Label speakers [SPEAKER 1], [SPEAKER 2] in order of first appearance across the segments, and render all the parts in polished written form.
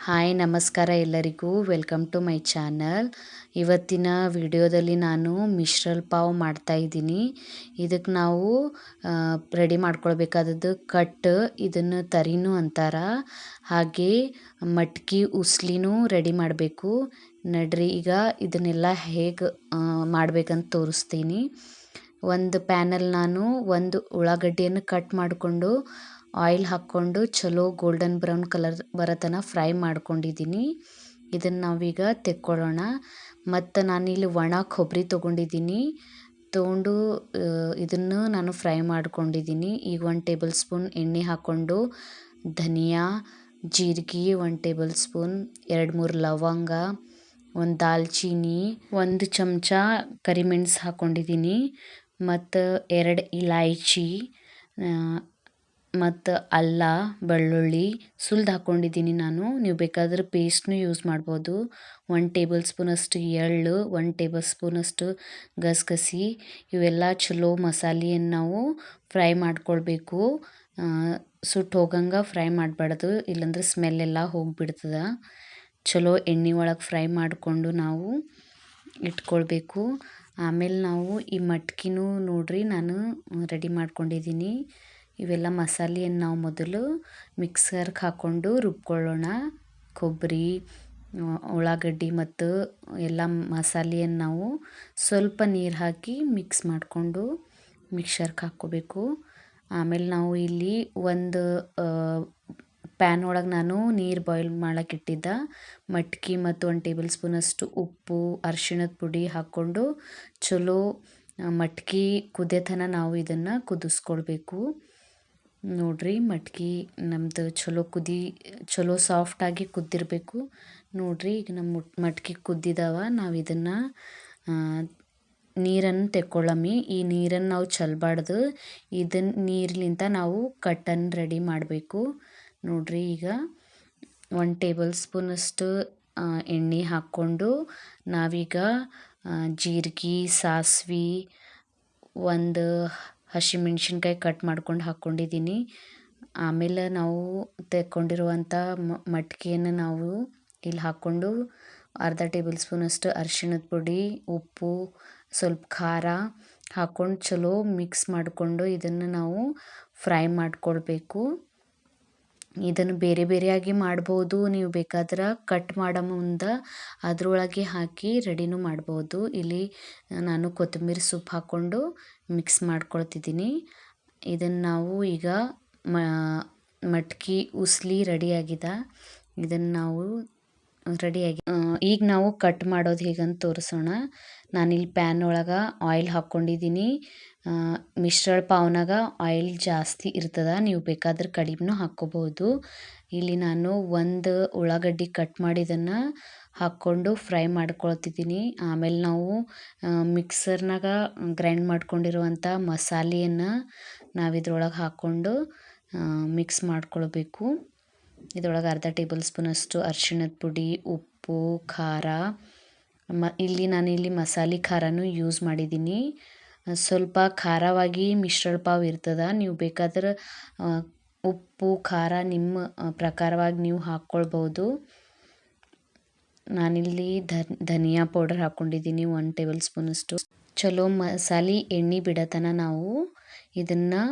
[SPEAKER 1] Hi ನಮಸ್ಕಾರ ಎಲ್ಲರಿಗೂ welcome to my channel. ಇವತ್ತಿನ ವಿಡಿಯೋದಲ್ಲಿ ನಾನು ಮಿಶ್ರಲ್ ಪಾವ್ ಮಾಡ್ತಾ ಇದ್ದೀನಿ. ಇದಕ್ಕೆ ನಾವು ರೆಡಿ ಮಾಡ್ಕೊಳ್ಬೇಕಾದದ್ದು ಕಟ್, ಇದನ್ನು ತರಿನೂ ಅಂತಾರ, ಹಾಗೆ ಮಟ್ಕಿ ಉಸ್ಲಿನೂ ರೆಡಿ ಮಾಡಬೇಕು. ನಡ್ರಿ ಈಗ ಇದನ್ನೆಲ್ಲ ಹೇಗೆ ಮಾಡ್ಬೇಕಂತ ತೋರಿಸ್ತೀನಿ. ಒಂದು ಪ್ಯಾನಲ್ಲಿ ನಾನು ಒಂದು ಉಳ್ಳಾಗಡ್ಡಿಯನ್ನು ಕಟ್ ಮಾಡಿಕೊಂಡು ಆಯಿಲ್ ಹಾಕ್ಕೊಂಡು ಚಲೋ ಗೋಲ್ಡನ್ ಬ್ರೌನ್ ಕಲರ್ ಬರೋತನ ಫ್ರೈ ಮಾಡ್ಕೊಂಡಿದ್ದೀನಿ. ಇದನ್ನು ನಾವೀಗ ತೆಕ್ಕೊಳ್ಳೋಣ. ಮತ್ತು ನಾನಿಲ್ಲಿ ಒಣ ಕೊಬ್ಬರಿ ತೊಗೊಂಡಿದ್ದೀನಿ. ತೊಗೊಂಡು ಇದನ್ನು ನಾನು ಫ್ರೈ ಮಾಡ್ಕೊಂಡಿದ್ದೀನಿ. ಈಗ 1 ಟೇಬಲ್ ಸ್ಪೂನ್ ಎಣ್ಣೆ ಹಾಕ್ಕೊಂಡು ಧನಿಯಾ, ಜೀರಿಗೆ 1 ಟೇಬಲ್ ಸ್ಪೂನ್, 2-3 ಲವಂಗ, ಒಂದು ದಾಲ್ಚೀನಿ, 1 ಚಮಚ ಕರಿಮೆಣಸು ಹಾಕ್ಕೊಂಡಿದ್ದೀನಿ, ಮತ್ತು 2 ಇಲಾಯ್ಚಿ, ಮತ್ತು ಅಲ್ಲ ಬೆಳ್ಳುಳ್ಳಿ ಸುಲ್ದು ಹಾಕ್ಕೊಂಡಿದ್ದೀನಿ ನಾನು. ನೀವು ಬೇಕಾದ್ರೆ ಪೇಸ್ಟ್ನು ಯೂಸ್ ಮಾಡ್ಬೋದು. 1 ಟೇಬಲ್ ಸ್ಪೂನಷ್ಟು ಎಳ್ಳು, 1 ಟೇಬಲ್ ಸ್ಪೂನಷ್ಟು ಗಸಗಸೆ, ಇವೆಲ್ಲ ಚಲೋ ಮಸಾಲೆಯನ್ನು ನಾವು ಫ್ರೈ ಮಾಡ್ಕೊಳ್ಬೇಕು. ಸುಟ್ಟು ಹೋಗಂಗೆ ಫ್ರೈ ಮಾಡಬಾರ್ದು, ಇಲ್ಲಾಂದ್ರೆ ಸ್ಮೆಲ್ಲೆಲ್ಲ ಹೋಗಿಬಿಡ್ತದೆ. ಚಲೋ ಎಣ್ಣೆ ಒಳಗೆ ಫ್ರೈ ಮಾಡಿಕೊಂಡು ನಾವು ಇಟ್ಕೊಳ್ಬೇಕು. ಆಮೇಲೆ ನಾವು ಈ ಮಟ್ಕಿನೂ ನೋಡ್ರಿ ನಾನು ರೆಡಿ ಮಾಡ್ಕೊಂಡಿದ್ದೀನಿ. ಇವೆಲ್ಲ ಮಸಾಲೆಯನ್ನು ನಾವು ಮೊದಲು ಮಿಕ್ಸರ್ಗೆ ಹಾಕ್ಕೊಂಡು ರುಬ್ಕೊಳ್ಳೋಣ. ಕೊಬ್ಬರಿ, ಉಳ್ಳಾಗಡ್ಡಿ ಮತ್ತು ಎಲ್ಲ ಮಸಾಲೆಯನ್ನು ನಾವು ಸ್ವಲ್ಪ ನೀರು ಹಾಕಿ ಮಿಕ್ಸ್ ಮಾಡಿಕೊಂಡು ಮಿಕ್ಸರ್ಗೆ ಹಾಕ್ಕೋಬೇಕು. ಆಮೇಲೆ ನಾವು ಇಲ್ಲಿ ಒಂದು ಪ್ಯಾನ್ ಒಳಗೆ ನಾನು ನೀರು ಬಾಯ್ಲ್ ಮಾಡೋಕೆ ಇಟ್ಟಿದ್ದ ಮಟ್ಕಿ ಮತ್ತು 1 ಟೇಬಲ್ ಸ್ಪೂನಷ್ಟು ಉಪ್ಪು, ಅರಿಶಿಣದ ಪುಡಿ ಹಾಕ್ಕೊಂಡು ಚಲೋ ಮಟ್ಕಿ ಕುದಿಯತನ ನಾವು ಇದನ್ನು ಕುದಿಸ್ಕೊಳ್ಬೇಕು. ನೋಡ್ರಿ ಮಟ್ಕಿ ನಮ್ಮದು ಚಲೋ ಸಾಫ್ಟಾಗಿ ಕುದ್ದಿರಬೇಕು. ನೋಡ್ರಿ ಈಗ ನಮ್ಮ ಮಟ್ಕಿ ಕುದ್ದಿದ್ದಾವ. ನಾವು ಇದನ್ನು ನೀರನ್ನು ತೆಕ್ಕೊಳ್ಳಮ್ಮಿ. ಈ ನೀರನ್ನು ನಾವು ಚೆಲ್ಲಬಾರ್ದು. ಇದನ್ನು ನೀರ್ಲಿಂತ ನಾವು ಕಟ್ಟನ್ನು ರೆಡಿ ಮಾಡಬೇಕು. ನೋಡ್ರಿ ಈಗ 1 ಟೇಬಲ್ ಸ್ಪೂನಷ್ಟು ಎಣ್ಣೆ ಹಾಕ್ಕೊಂಡು ನಾವೀಗ ಜೀರಿಗೆ, ಸಾಸಿವೆ, ಒಂದು ಹಸಿಮೆಣ್ಸಿನ್ಕಾಯಿ ಕಟ್ ಮಾಡ್ಕೊಂಡು ಹಾಕ್ಕೊಂಡಿದ್ದೀನಿ. ಆಮೇಲೆ ನಾವು ತೆಕ್ಕೊಂಡಿರುವಂಥ ಮಟ್ಕಿಯನ್ನು ನಾವು ಇಲ್ಲಿ ಹಾಕ್ಕೊಂಡು ಅರ್ಧ ಟೇಬಲ್ ಸ್ಪೂನಷ್ಟು ಅರಿಶಿಣದ ಪುಡಿ, ಉಪ್ಪು, ಸ್ವಲ್ಪ ಖಾರ ಹಾಕ್ಕೊಂಡು ಚಲೋ ಮಿಕ್ಸ್ ಮಾಡಿಕೊಂಡು ಇದನ್ನು ನಾವು ಫ್ರೈ ಮಾಡ್ಕೊಳ್ಬೇಕು. ಇದನ್ನು ಬೇರೆ ಬೇರೆಯಾಗಿ ಮಾಡ್ಬೋದು. ನೀವು ಬೇಕಾದ್ರೆ ಕಟ್ ಮಾಡೋ ಮುಂದೆ ಅದರೊಳಗೆ ಹಾಕಿ ರೆಡಿನೂ ಮಾಡ್ಬೋದು. ಇಲ್ಲಿ ನಾನು ಕೊತ್ತಂಬರಿ ಸೊಪ್ಪು ಹಾಕ್ಕೊಂಡು ಮಿಕ್ಸ್ ಮಾಡ್ಕೊಳ್ತಿದ್ದೀನಿ. ಇದನ್ನು ನಾವು ಈಗ ಮಟ್ಕಿ ಉಸ್ಲಿ ರೆಡಿಯಾಗಿದೆ. ಇದನ್ನು ನಾವು ಈಗ ನಾವು ಕಟ್ ಮಾಡೋದು ಹೇಗಂತ ತೋರಿಸೋಣ. ನಾನಿಲ್ಲಿ ಪ್ಯಾನ್ ಒಳಗೆ ಆಯಿಲ್ ಹಾಕ್ಕೊಂಡಿದ್ದೀನಿ. ಮಿಶ್ರಳ ಪಾವ್ನಾಗ ಆಯಿಲ್ ಜಾಸ್ತಿ ಇರ್ತದೆ, ನೀವು ಬೇಕಾದ್ರೆ ಕಡಿಮೆನೂ ಹಾಕ್ಕೋಬೋದು. ಇಲ್ಲಿ ನಾನು ಒಂದು ಉಳ್ಳಾಗಡ್ಡಿ ಕಟ್ ಮಾಡಿದ್ದನ್ನು ಹಾಕ್ಕೊಂಡು ಫ್ರೈ ಮಾಡ್ಕೊಳ್ತಿದ್ದೀನಿ. ಆಮೇಲೆ ನಾವು ಮಿಕ್ಸರ್ನಾಗ ಗ್ರೈಂಡ್ ಮಾಡ್ಕೊಂಡಿರುವಂಥ ಮಸಾಲೆಯನ್ನು ನಾವಿದ್ರೊಳಗೆ ಹಾಕ್ಕೊಂಡು ಮಿಕ್ಸ್ ಮಾಡ್ಕೊಳ್ಬೇಕು. ಇದರೊಳಗೆ ಅರ್ಧ ಟೇಬಲ್ ಸ್ಪೂನಷ್ಟು ಅರಿಶಿಣದ ಪುಡಿ, ಉಪ್ಪು, ಖಾರ, ಇಲ್ಲಿ ನಾನಿಲ್ಲಿ ಮಸಾಲೆ ಖಾರನೂ ಯೂಸ್ ಮಾಡಿದ್ದೀನಿ. ಸ್ವಲ್ಪ ಖಾರವಾಗಿ ಮಿಶ್ರಳ ಪಾವ್ ಇರ್ತದೆ. ನೀವು ಬೇಕಾದ್ರೆ ಉಪ್ಪು ಖಾರ ನಿಮ್ಮ ಪ್ರಕಾರವಾಗಿ ನೀವು ಹಾಕ್ಕೊಳ್ಬೋದು. ನಾನಿಲ್ಲಿ ಧನಿಯಾ ಪೌಡರ್ ಹಾಕ್ಕೊಂಡಿದ್ದೀನಿ 1 ಟೇಬಲ್ ಸ್ಪೂನಷ್ಟು. ಚಲೋ ಮಸಾಲೆ ಎಣ್ಣೆ ಬಿಡತನ ನಾವು ಇದನ್ನು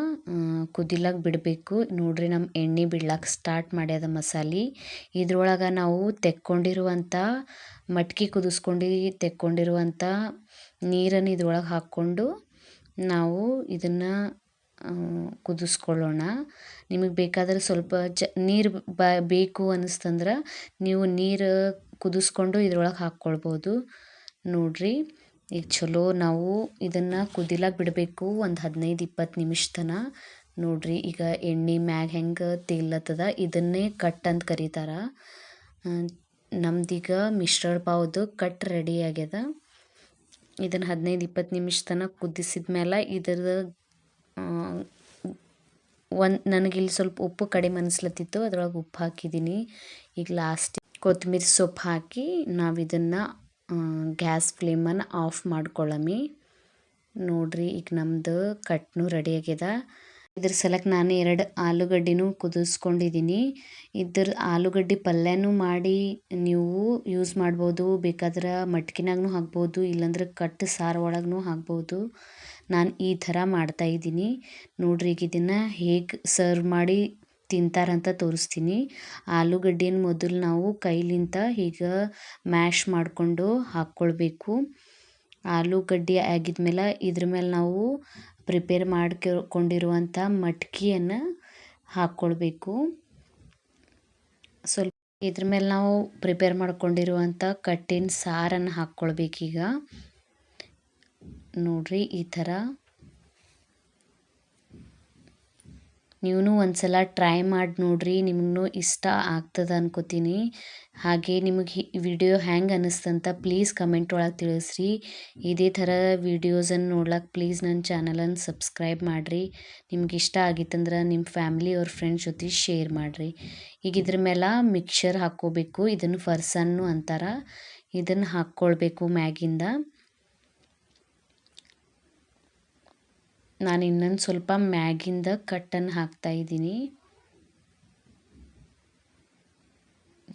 [SPEAKER 1] ಕುದಿಲಕ್ಕೆ ಬಿಡಬೇಕು. ನೋಡ್ರಿ ನಮ್ಮ ಎಣ್ಣೆ ಬಿಡ್ಲಕ್ಕೆ ಸ್ಟಾರ್ಟ್ ಮಾಡ್ಯದ ಮಸಾಲೆ. ಇದ್ರೊಳಗೆ ನಾವು ತೆಕ್ಕೊಂಡಿರುವಂಥ ಮಟ್ಕಿ ಕುದಿಸ್ಕೊಂಡು ತೆಕ್ಕೊಂಡಿರುವಂಥ ನೀರನ್ನು ಇದ್ರೊಳಗೆ ಹಾಕ್ಕೊಂಡು ನಾವು ಇದನ್ನು ಕುದಿಸ್ಕೊಳ್ಳೋಣ. ನಿಮಗೆ ಬೇಕಾದರೆ ಸ್ವಲ್ಪ ನೀರು ಬೇಕು ಅನ್ನಿಸ್ತಂದ್ರೆ ನೀವು ನೀರು ಕುದಿಸ್ಕೊಂಡು ಇದ್ರೊಳಗೆ ಹಾಕ್ಕೊಳ್ಬೋದು. ನೋಡ್ರಿ ಈಗ ಚಲೋ ನಾವು ಇದನ್ನು ಕುದಿಲಕ್ಕೆ ಬಿಡಬೇಕು ಒಂದು 15-20 ನಿಮಿಷ ತನ. ನೋಡ್ರಿ ಈಗ ಎಣ್ಣೆ ಮ್ಯಾಗ ಹೆಂಗೆ ತೇಲತ್ತದ, ಇದನ್ನೇ ಕಟ್ ಅಂತ ಕರೀತಾರೆ. ನಮ್ದೀಗ ಮಿಶ್ರಳ ಪಾವ್ದು ಕಟ್ ರೆಡಿ ಆಗ್ಯದ. ಇದನ್ನು 15-20 ನಿಮಿಷ ತನಕ ಕುದಿಸಿದ ಮೇಲೆ ಇದರ ನನಗಿಲ್ಲಿ ಸ್ವಲ್ಪ ಉಪ್ಪು ಕಡಿಮೆ ಅನಿಸ್ಲತ್ತಿತ್ತು, ಅದ್ರೊಳಗೆ ಉಪ್ಪು ಹಾಕಿದ್ದೀನಿ. ಈಗ ಲಾಸ್ಟ್ ಕೊತ್ತಂಬರಿ ಸೊಪ್ಪು ಹಾಕಿ ನಾವಿದನ್ನು ಗ್ಯಾಸ್ ಫ್ಲೇಮನ್ನು ಆಫ್ ಮಾಡ್ಕೊಳ್ಳಮ್ಮಿ. ನೋಡ್ರಿ ಈಗ ನಮ್ಮದು ಕಟ್ನು ರೆಡಿ ಆಗ್ಯದ. ಇದ್ರ ಸಲಕ್ಕೆ ನಾನು 2 ಆಲೂಗಡ್ಡೆನೂ ಕುದಿಸ್ಕೊಂಡಿದ್ದೀನಿ. ಇದ್ರ ಆಲೂಗಡ್ಡೆ ಪಲ್ಯನೂ ಮಾಡಿ ನೀವು ಯೂಸ್ ಮಾಡ್ಬೋದು. ಬೇಕಾದ್ರೆ ಮಟ್ಕಿನಾಗೂ ಹಾಕ್ಬೋದು, ಇಲ್ಲಾಂದ್ರೆ ಕಟ್ಟು ಸಾರು ಒಳಗೂ ಹಾಕ್ಬೋದು. ನಾನು ಈ ಥರ ಮಾಡ್ತಾಯಿದ್ದೀನಿ ನೋಡ್ರಿ. ಈಗ ಇದನ್ನು ಹೇಗೆ ಸರ್ವ್ ಮಾಡಿ ತಿಂತಾರಂತ ತೋರಿಸ್ತೀನಿ. ಆಲೂಗಡ್ಡೆನ ಮೊದಲು ನಾವು ಕೈಲಿಂದ ಹೀಗೆ ಮ್ಯಾಶ್ ಮಾಡಿಕೊಂಡು ಹಾಕ್ಕೊಳ್ಬೇಕು. ಆಲೂಗಡ್ಡೆ ಆಗಿದ್ಮೇಲೆ ಇದ್ರ ಮೇಲೆ ನಾವು ಪ್ರಿಪೇರ್ ಮಾಡ್ಕೊಂಡಿರುವಂಥ ಮಟ್ಕಿಯನ್ನು ಹಾಕ್ಕೊಳ್ಬೇಕು. ಸ್ವಲ್ಪ ಇದ್ರ ಮೇಲೆ ನಾವು ಪ್ರಿಪೇರ್ ಮಾಡ್ಕೊಂಡಿರುವಂಥ ಕಟ್ಟಿನ ಸಾರನ್ನು ಹಾಕ್ಕೊಳ್ಬೇಕೀಗ ನೋಡ್ರಿ. ಈ ಥರ ನೀವು ಒಂದ್ಸಲ ಟ್ರೈ ಮಾಡಿ ನೋಡ್ರಿ, ನಿಮಗೂ ಇಷ್ಟ ಆಗ್ತದೆ ಅನ್ಕೋತೀನಿ. ಹಾಗೆ ನಿಮಗೆ ವಿಡಿಯೋ ಹ್ಯಾಂಗೆ ಅನ್ನಿಸ್ತಂತ ಪ್ಲೀಸ್ ಕಮೆಂಟ್ ಒಳಗೆ ತಿಳಿಸ್ರಿ. ಇದೇ ಥರ ವೀಡಿಯೋಸನ್ನು ನೋಡ್ಲಿಕ್ಕೆ ಪ್ಲೀಸ್ ನನ್ನ ಚಾನಲನ್ನು ಸಬ್ಸ್ಕ್ರೈಬ್ ಮಾಡಿರಿ. ನಿಮ್ಗೆ ಇಷ್ಟ ಆಗಿತ್ತಂದ್ರೆ ನಿಮ್ಮ ಫ್ಯಾಮ್ಲಿ ಅವ್ರ ಫ್ರೆಂಡ್ಸ್ ಜೊತೆ ಶೇರ್ ಮಾಡಿರಿ. ಈಗ ಇದ್ರ ಮೇಲೆ ಮಿಕ್ಸರ್ ಹಾಕ್ಕೋಬೇಕು. ಇದನ್ನು ಫರ್ಸನ್ನು ಅಂತಾರೆ. ಇದನ್ನು ಹಾಕ್ಕೊಳ್ಬೇಕು ಮ್ಯಾಗಿಂದ. ನಾನು ಇನ್ನೊಂದು ಸ್ವಲ್ಪ ಮ್ಯಾಗಿಂದ ಕಟ್ಟನ್ನು ಹಾಕ್ತಾಯಿದ್ದೀನಿ.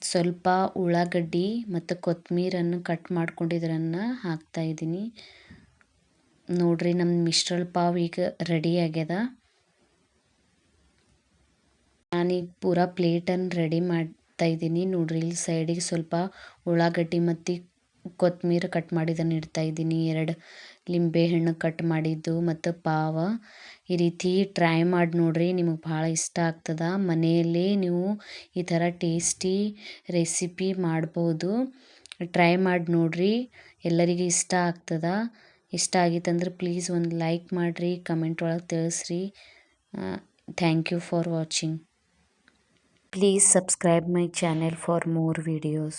[SPEAKER 1] ಸ್ವಲ್ಪ ಉಳ್ಳಾಗಡ್ಡಿ ಮತ್ತು ಕೊತ್ತಂಬರಿಯನ್ನು ಕಟ್ ಮಾಡ್ಕೊಂಡಿದ್ರನ್ನು ಹಾಕ್ತಾಯಿದ್ದೀನಿ ನೋಡ್ರಿ. ನಮ್ಮ ಮಿಶ್ರಲ್ ಪಾವ್ ಈಗ ರೆಡಿ ಆಗ್ಯದ. ನಾನೀಗ ಪೂರಾ ಪ್ಲೇಟನ್ನು ರೆಡಿ ಮಾಡ್ತಾಯಿದ್ದೀನಿ ನೋಡ್ರಿ. ಇಲ್ಲಿ ಸೈಡಿಗೆ ಸ್ವಲ್ಪ ಉಳ್ಳಾಗಡ್ಡಿ ಮತ್ತು ಕೊತ್ತಂಬರಿ ಕಟ್ ಮಾಡಿದ್ದನ್ನು ಇಡ್ತಾಯಿದ್ದೀನಿ. 2 ಲಿಂಬೆಹಣ್ಣು ಕಟ್ ಮಾಡಿದ್ದು ಮತ್ತು ಪಾವ. ಈ ರೀತಿ ಟ್ರೈ ಮಾಡಿ ನೋಡ್ರಿ, ನಿಮಗೆ ಭಾಳ ಇಷ್ಟ ಆಗ್ತದೆ. ಮನೆಯಲ್ಲೇ ನೀವು ಈ ಥರ ಟೇಸ್ಟಿ ರೆಸಿಪಿ ಮಾಡ್ಬೋದು. ಟ್ರೈ ಮಾಡಿ ನೋಡ್ರಿ, ಎಲ್ಲರಿಗೂ ಇಷ್ಟ ಆಗ್ತದೆ. ಇಷ್ಟ ಆಗಿತ್ತಂದ್ರೆ ಪ್ಲೀಸ್ ಒಂದು ಲೈಕ್ ಮಾಡಿರಿ, ಕಮೆಂಟ್ ಒಳಗೆ ತಿಳಿಸ್ರಿ. Thank you for watching. Please subscribe my channel for more videos.